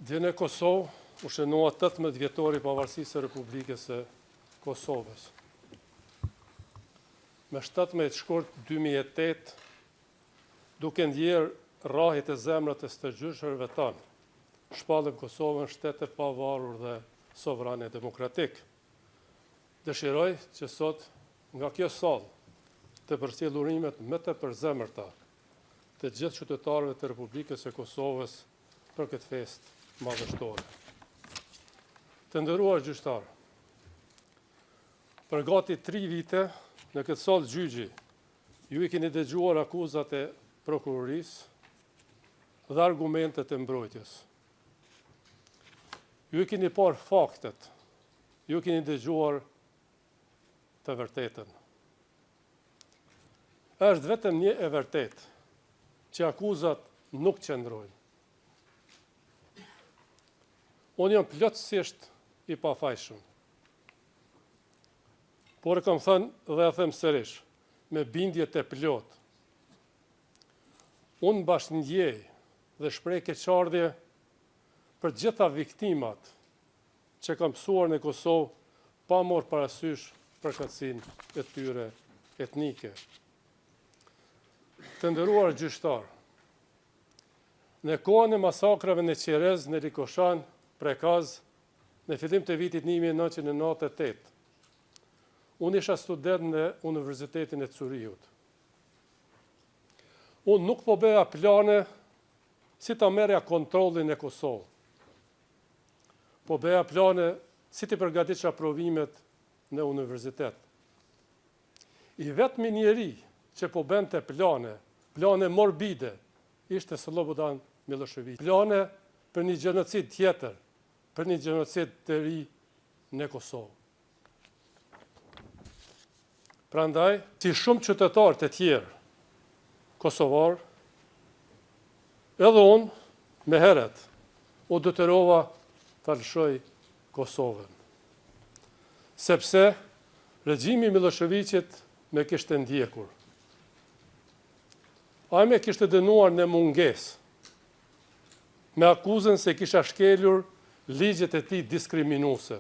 Dje në Kosovë u shënua 18 vjetori pavarësisë së Republikës së Kosovës. Me 17 shkurt 2008, duke ndjerë rrahjet e zemrat e stërgjyshërve tanë, shpallëm Kosovën shtetë e pavarur dhe sovrane demokratik. Dëshiroj që sot nga kjo sallë të përcjell urimet më të përzemërta të gjithë qytetarëve të Republikës së Kosovës për këtë festë madhështore. Të nderuar gjyqtarë, për gati 3 vite në këtë sallë gjyqi, ju i keni dëgjuar akuzat e prokurorisë dhe argumentet e mbrojtjes. Ju i keni parë faktet, ju i keni dëgjuar të vërtetën. Është vetëm një e vërtet që akuzat nuk qëndrojnë. Unë jam plotësisht i pafajshëm. Por e kam thënë dhe e them sërish, me bindje të plot. Unë bashkëndjej dhe shpreh keqardhje për gjitha viktimat që kam mësuar në Kosovë pa marrë parasysh përkatësinë e tyre etnike. Të nderuar gjyqtar, në kohën e masakrave në Qerez, në Rikoshan, Prekaz, në fillim të vitit 1998, unë isha student në Universitetin e Curihut. Unë nuk po bëja plane si ta merja kontrollin e Kosovë. Po bëja plane si të përgatitja provimet në universitet. I vetmi njeri që po bënte plane morbide, ishte Slobodan Milošević. Plane për një gjenocid tjetër, për një gjenocid të ri në Kosovë. Prandaj, si shumë qytetarë të tjerë kosovar, edhe unë, me heret, u detyrova të lëshoj Kosovën. Sepse regjimi Miloševićit me kishte ndjekur. Ai me kishte dënuar në mungesë, me akuzën se kisha shkelur ligjet e tij diskriminuese.